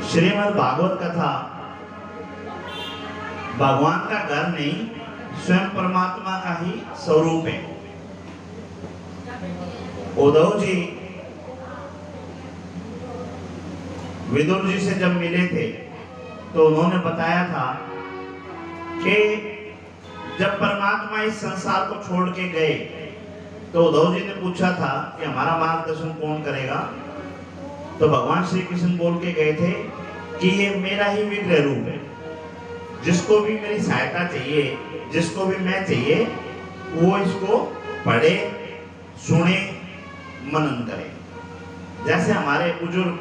श्रीमद् भागवत कथा भगवान का घर नहीं, स्वयं परमात्मा का ही स्वरूप है। उद्धव जी विदुर जी से जब मिले थे तो उन्होंने बताया था कि जब परमात्मा इस संसार को छोड़ के गए तो उद्धव जी ने पूछा था कि हमारा मार्गदर्शन कौन करेगा। तो भगवान श्री कृष्ण बोल के गए थे कि ये मेरा ही विग्रह रूप है, जिसको भी मेरी सहायता चाहिए, जिसको भी मैं चाहिए, वो इसको पढ़े, सुने, मनन करे। जैसे हमारे बुजुर्ग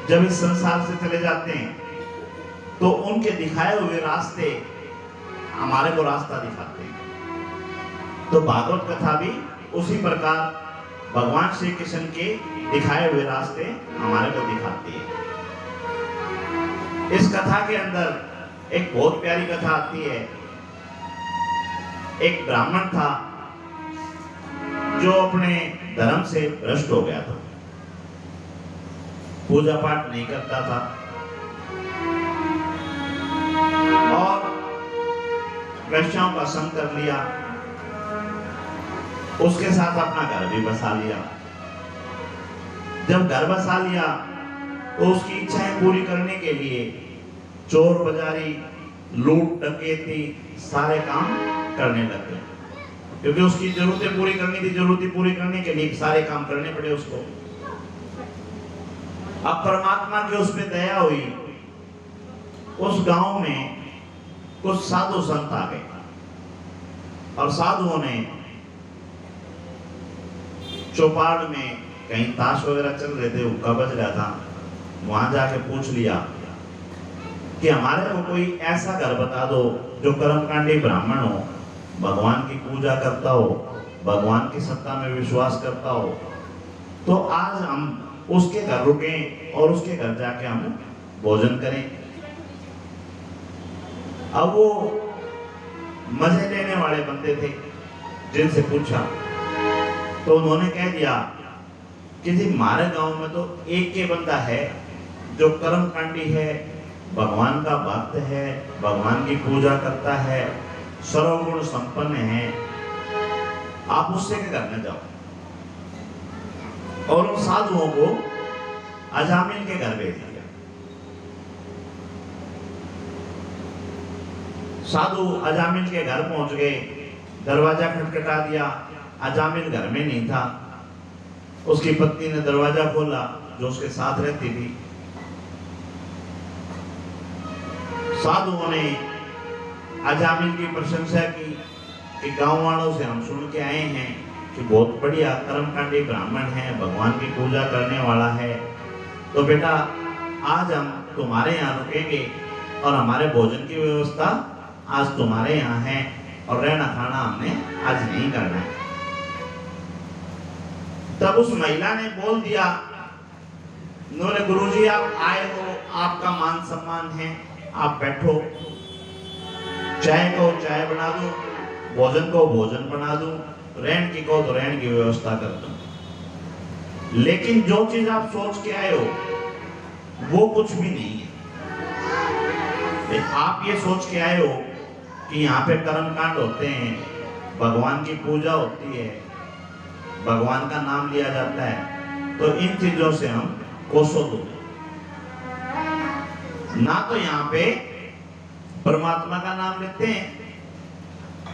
जब इस संसार से चले जाते हैं तो उनके दिखाए हुए रास्ते हमारे को रास्ता दिखाते हैं, तो भागवत कथा भी उसी प्रकार भगवान श्री कृष्ण के दिखाए हुए रास्ते हमारे को दिखाती है। इस कथा के अंदर एक बहुत प्यारी कथा आती है। एक ब्राह्मण था जो अपने धर्म से भ्रष्ट हो गया था, पूजा पाठ नहीं करता था और वैश्याओं का संग कर लिया, उसके साथ अपना घर भी बसा लिया। जब घर बसा लिया तो उसकी इच्छाएं पूरी करने के लिए चोर बजारी, लूट डकैती सारे काम करने लगे, क्योंकि उसकी जरूरतें पूरी करनी थी। जरूरतें पूरी करने के लिए सारे काम करने पड़े उसको। अब परमात्मा की उस पे दया हुई, उस गांव में कुछ साधु संत आ गए और साधुओं ने चौपाड़ में कहीं ताश वगैरह चल रहे थे, हुक्का बज रहा था, वहां जाके पूछ लिया कि हमारे को कोई ऐसा घर बता दो जो कर्मकांडी ब्राह्मण हो, भगवान की पूजा करता हो, भगवान की सत्ता में विश्वास करता हो, तो आज हम उसके घर रुकें और उसके घर जाके हम भोजन करें। अब वो मजे लेने वाले बंदे थे, जिनसे पूछा तो उन्होंने कह दिया कि जी हमारे गांव में तो एक के बंदा है जो कर्मकांडी है, भगवान का भक्त है, भगवान की पूजा करता है, सर्वगुण संपन्न है, आप उससे के घर में जाओ। और उन साधुओं को अजामिल के घर भेज दिया। साधु अजामिल के घर पहुंच गए, दरवाजा खटखटा दिया, अजामिल घर में नहीं था। उसकी पत्नी ने दरवाजा खोला, जो उसके साथ रहती थी। साधुओं ने अजामिल की प्रशंसा की कि गांव वालों से हम सुन के आए हैं कि बहुत बढ़िया कर्मकांडी ब्राह्मण है, भगवान की पूजा करने वाला है, तो बेटा आज हम तुम्हारे यहाँ रुकेंगे और हमारे भोजन की व्यवस्था आज तुम्हारे यहाँ है और रहना खाना हमने आज नहीं करना है। तब उस महिला ने बोल दिया, उन्होंने गुरुजी आप आए हो, आपका मान सम्मान है, आप बैठो, चाय को चाय बना दूं, भोजन को भोजन बना दूं, रहन की को तो रहन की व्यवस्था कर दूं, लेकिन जो चीज आप सोच के आए हो वो कुछ भी नहीं है। आप ये सोच के आए हो कि यहाँ पे कर्मकांड होते हैं, भगवान की पूजा होती है, भगवान का नाम लिया जाता है, तो इन चीजों से हम कोसों दूर। ना तो यहाँ पे परमात्मा का नाम लेते हैं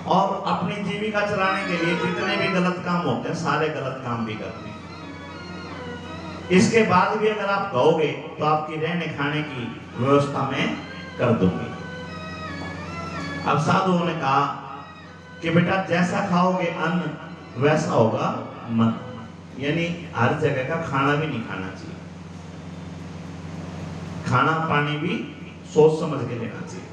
और अपनी जीविका चलाने के लिए जितने भी गलत काम होते हैं सारे गलत काम भी करते हैं। इसके बाद भी अगर आप कहोगे तो आपकी रहने खाने की व्यवस्था मैं कर दूंगी। अब साधुओं ने कहा कि बेटा जैसा खाओगे अन्न वैसा होगा मन, यानी हर जगह का खाना भी नहीं खाना चाहिए, खाना पानी भी सोच समझ के लेना चाहिए।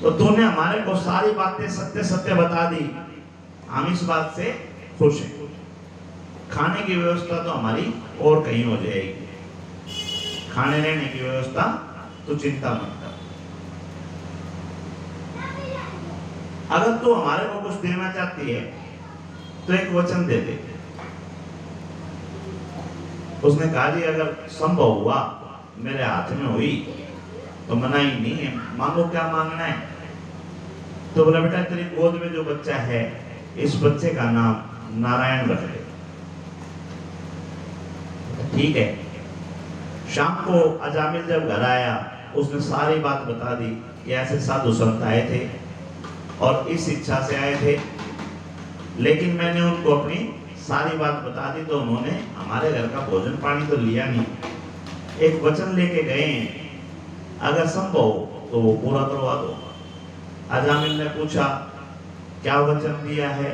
तो तूने हमारे को सारी बातें सत्य सत्य बता दी, हम इस बात से खुश हैं। खाने की व्यवस्था तो हमारी और कहीं हो जाएगी, खाने रहने की व्यवस्था तो चिंता मत कर। अगर तू हमारे को कुछ देना चाहती है तो एक वचन दे दे। उसने कहा जी अगर संभव हुआ मेरे हाथ में हुई तो मना ही नहीं है, मांगो क्या मांगना है। तो बोला बेटा तेरी गोद में जो बच्चा है इस बच्चे का नाम नारायण रख ले। ठीक है। शाम को अजामिल जब घर आया उसने सारी बात बता दी कि ऐसे साधु संत आए थे और इस इच्छा से आए थे, लेकिन मैंने उनको अपनी सारी बात बता दी तो उन्होंने हमारे घर का भोजन पानी तो लिया नहीं, एक वचन लेके गए, अगर संभव तो वो पूरा करवा दो। अजामिल ने पूछा क्या वचन दिया है?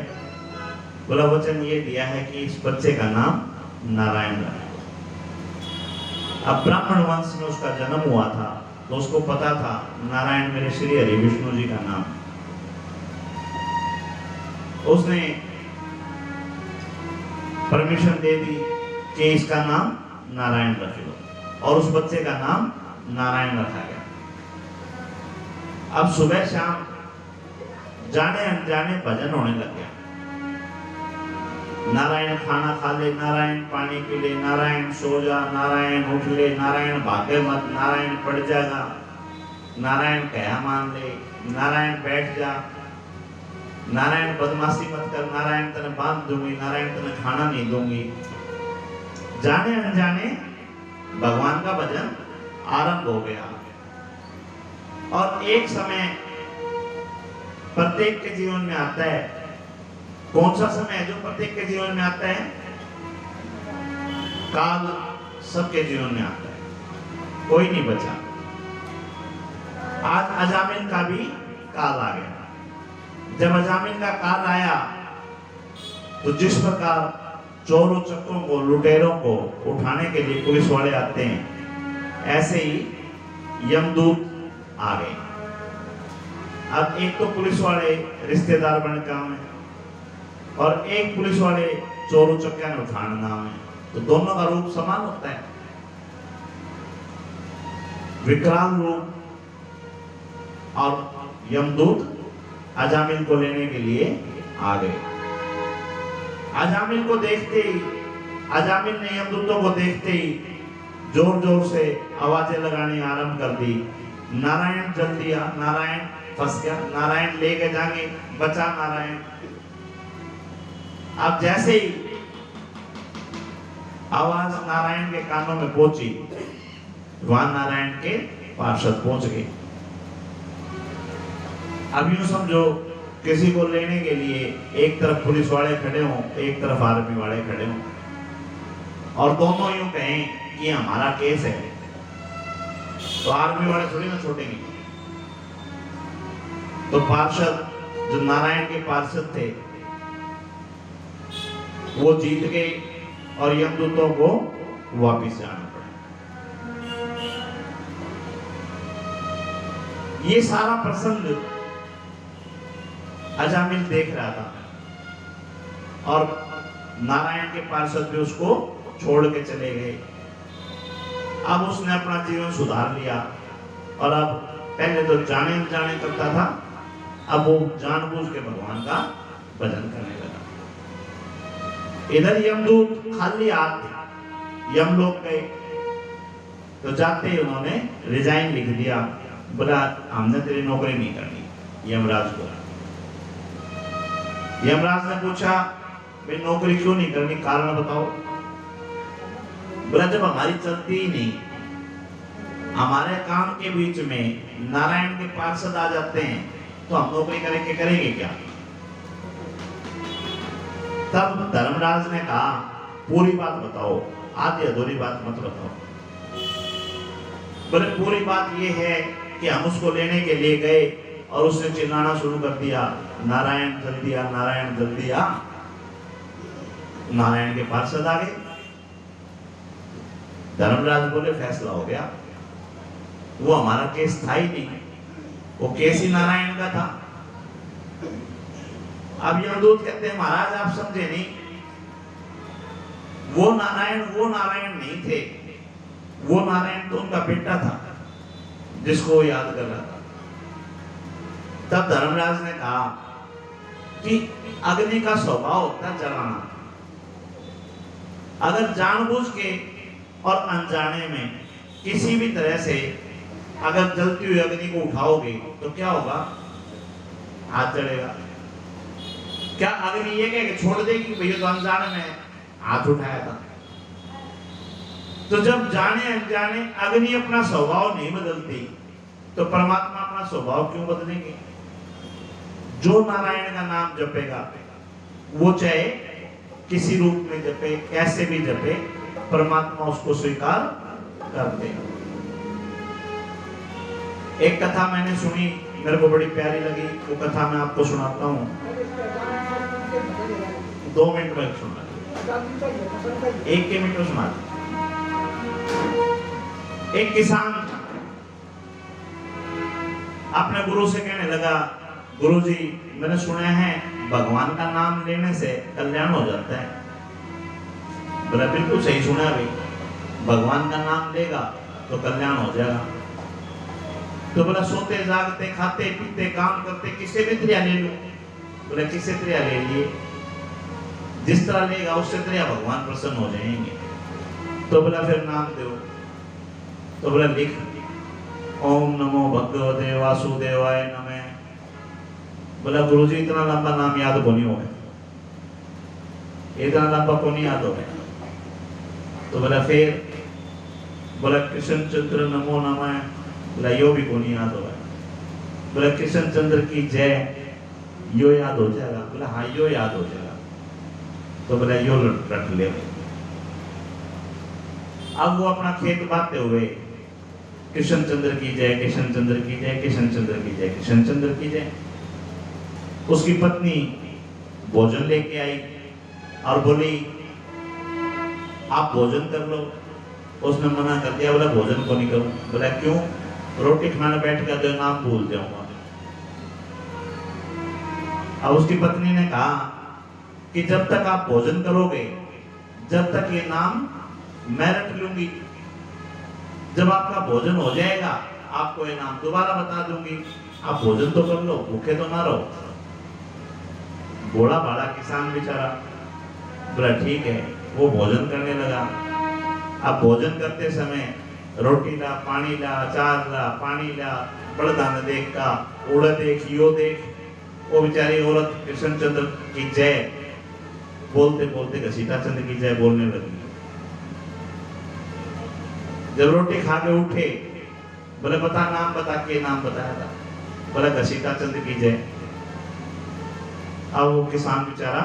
बोला वचन ये दिया है कि इस बच्चे का नाम नारायण रखो। अब ब्राह्मण वंश में उसका जन्म हुआ था तो उसको पता था नारायण मेरे श्री हरि विष्णु जी का नाम। उसने परमिशन दे दी कि इसका नाम नारायण रख लो और उस बच्चे का नाम नारायण रखा गया। अब सुबह शाम जाने अनजाने भजन होने लग गया। नारायण खाना खा ले, नारायण पानी पी ले, नारायण सो जा, नारायण उठ ले, नारायण भागे मत, नारायण पड़ जाएगा, नारायण कहा मान ले, नारायण बैठ जा, नारायण बदमाशी मत कर, नारायण तेने बांध दूंगी, नारायण तेने खाना नहीं दूंगी। जाने अनजाने भगवान का भजन आरंभ हो गया। और एक समय प्रत्येक के जीवन में आता है। कौन सा समय है जो प्रत्येक के जीवन में आता है? काल सबके जीवन में आता है, कोई नहीं बचा। आज अजामिल का भी काल आ गया। जब अजामिल का काल आया तो जिस प्रकार चोरों चक्रों को, लुटेरों को उठाने के लिए पुलिस वाले आते हैं, ऐसे ही यमदूत आ गए। अब एक तो पुलिस वाले रिश्तेदार बन काम है और एक पुलिस वाले चोरों चक्का ने उठाना नाम है, तो दोनों का रूप समान होता है। विकराल रूप। और यमदूत अजामिल को लेने के लिए आ गए। अजामिल को देखते ही, अजामिल ने यमदूतों को देखते ही जोर जोर से आवाजें लगानी आरंभ कर दी। नारायण जल्दी आ, नारायण फंस गया, नारायण लेके जाएंगे, बचा नारायण। अब जैसे ही आवाज नारायण के कानों में पहुंची, वहां नारायण के पार्षद पहुंच गए। अब यूं समझो किसी को लेने के लिए एक तरफ पुलिस वाले खड़े हों, एक तरफ आर्मी वाले खड़े हों, और दोनों यूं कहें कि हमारा केस है, तो आर्मी वाले थोड़ी ना छोड़ेंगे। तो पार्षद, जो नारायण के पार्षद थे, वो जीत गए और यमदूतों को वापिस जाना पड़ा। ये सारा प्रसंग अजामिल देख रहा था और नारायण के पार्षद भी उसको छोड़ के चले गए। अब उसने अपना जीवन सुधार लिया और अब पहले तो जाने अनजाने करता था, अब वो जानबूझ के भगवान का भजन करने लगा। इधर यमदूत खाली हाथ यमलोक गए, तो जाते ही उन्होंने रिजाइन लिख दिया। बोला हमने तेरी नौकरी नहीं करनी। यमराज को, यमराज ने पूछा भाई नौकरी क्यों नहीं करनी, कारण बताओ। बोला जब हमारी चलती ही नहीं, हमारे काम के बीच में नारायण के पार्षद आ जाते हैं, तो हम नौकरी करेंगे क्या। तब धर्मराज ने कहा पूरी बात बताओ, आधी अधूरी बात मत बताओ। बोले पूरी बात ये है कि हम उसको लेने के लिए गए और उसने चिल्लाना शुरू कर दिया, नारायण जल्दी आ, नारायण जल्दी आ। नारायण के पार्षद आ गए। धर्मराज बोले फैसला हो गया, वो हमारा केस था ही नहीं, वो केस ही नारायण का था। अब यमदूत कहते हैं महाराज आप समझे नहीं, वो नारायण नहीं थे, वो नारायण तो उनका बेटा था जिसको वो याद कर रहा था। तब धर्मराज ने कहा कि अग्नि का स्वभाव होता है जलाना, अगर जानबूझ के और अनजाने में किसी भी तरह से अगर जलती हुई अग्नि को उठाओगे तो क्या होगा? हाथ जलेगा। क्या अग्नि ये कहे कि छोड़ देगी कि भैया तो अनजाने में हाथ उठाया था? तो जब जाने अनजाने अग्नि अपना स्वभाव नहीं बदलती तो परमात्मा अपना स्वभाव क्यों बदलेंगे? जो नारायण का नाम जपेगा वो चाहे किसी रूप में जपे, कैसे भी जपे, परमात्मा उसको स्वीकार कर देगा। एक कथा मैंने सुनी, मेरे को बड़ी प्यारी लगी, वो कथा मैं आपको सुनाता हूँ। 2 मिनट में सुना, 1 मिनट में सुना। एक किसान अपने गुरु से कहने लगा, गुरुजी मैंने सुना है भगवान का नाम लेने से कल्याण हो जाता है। बोला बिल्कुल सही सुना भाई, भगवान का नाम लेगा तो कल्याण हो जाएगा। तो बोला सोते जागते खाते पीते काम करते किसे भी त्रिया ले लो। बोला किसे त्रिया ले लिए? जिस तरह लेगा उससे त्रिया भगवान प्रसन्न हो जाएंगे। तो बोला फिर नाम दो। तो बोला लिख, ओम नमो भगवते वासुदेवाय नमः। बोला गुरुजी इतना लंबा नाम याद को नहीं हो, इतना लंबा को नहीं याद हो। तो बोला फिर, बोला कृष्ण चंद्र नमो नमः। बोला यो भी को नहीं याद हो। बोला कृष्ण चंद्र की जय, यो याद हो जाएगा? बोला हाँ यो याद हो जाएगा। तो बोला यो रख ले। अब वो अपना खेत बांटते हुए कृष्ण चंद्र की जय, कृष्ण चंद्र की जय, कृष्ण चंद्र की जय, कृष्ण चंद्र की जय। उसकी पत्नी भोजन लेके आई और बोली आप भोजन कर लो। उसने मना कर दिया, बोला भोजन को नहीं करूं। बोला क्यों? रोटी खाने बैठ कर तो नाम भूल जाऊंगा। अब उसकी पत्नी ने कहा कि जब तक आप भोजन करोगे जब तक ये नाम मैं रख लूंगी, जब आपका भोजन हो जाएगा आपको ये नाम दोबारा बता दूंगी। आप भोजन तो कर लो, भूखे तो ना रहो। बूढ़ा बाड़ा किसान बेचारा बोला ठीक है। वो भोजन करने लगा। अब भोजन करते समय रोटी ला, पानी ला, अचार ला, पानी ला, बड़दान देख का, उड़ देख, यो देख। वो बेचारी औरत कृष्ण चंद्र की जय बोलते बोलते घसीटा चंद्र की जय बोलने लगी। जब रोटी खा के उठे, बोले बता नाम बता, के नाम बताया था? बोला घसीटा चंद्र की जय। अब वो किसान बेचारा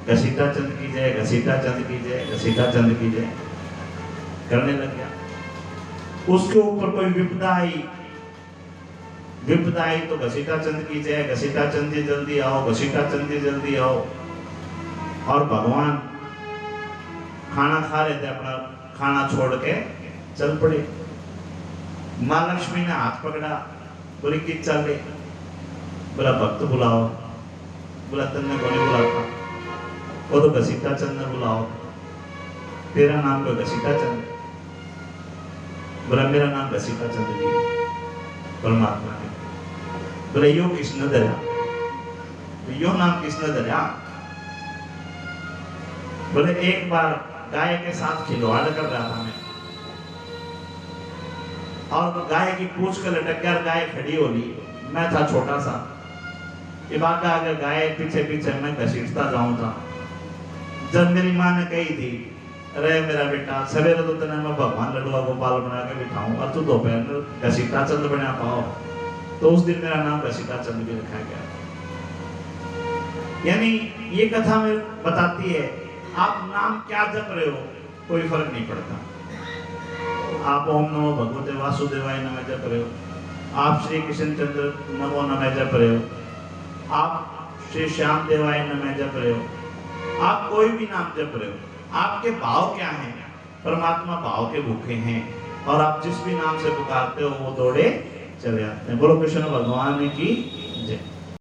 घसीटा चंद की जय, घसीटा चंद की जय, घसीटा चंद की जय करने लग गया। उसके ऊपर कोई विपदा आई तो घसीटा चंद की जय, घसीटा चंद जी जल्दी आओ, घसीटा चंद जी जल्दी आओ। और भगवान खाना खा रहे थे, अपना खाना छोड़ के चल पड़े। माँ लक्ष्मी ने हाथ पकड़ा, बोली कि चल ले। बोला भक्त बुलाओ। बोला तन्ने को नहीं बुलाता, वो तो घसीटा चंद ने बुलाओ। तेरा नाम तो घसीटा चंद। बोला मेरा नाम घसीटा चंद जी परमात्मा ने। बोले यो किसने धरा? यो नाम किसने धरा? बोले एक बार गाय के साथ खिलवाड़ कर रहा था मैं, और गाय की पूंछ को लटक कर गाय खड़ी हो ली। मैं था छोटा सा, इबाका अगर गाय पीछे पीछे मैं घसीटता जाऊं था। जब मेरी माँ ने कही थी, अरे मेरा बेटा सवेरे तो तेने मैं भगवान लडुआ गोपाल बना के बिठाऊं और तू दोपहर में घसीटा चंद बना पाओ, तो उस दिन मेरा नाम घसीटा चंद भी रखा गया। यानी ये कथा में बताती है आप नाम क्या जप रहे हो कोई फर्क नहीं पड़ता। आप ओम नमो भगवते वासुदेवाय नमः जप रहे हो, आप श्री कृष्ण चंद्र नमो नमः जप रहे हो, आप श्री श्याम देवाय नमः जप रहे हो, आप कोई भी नाम जप रहे हो, आपके भाव क्या हैं? परमात्मा भाव के भूखे हैं, और आप जिस भी नाम से पुकारते हो वो दौड़े चले आते हैं। बोलो कृष्ण भगवान की जय।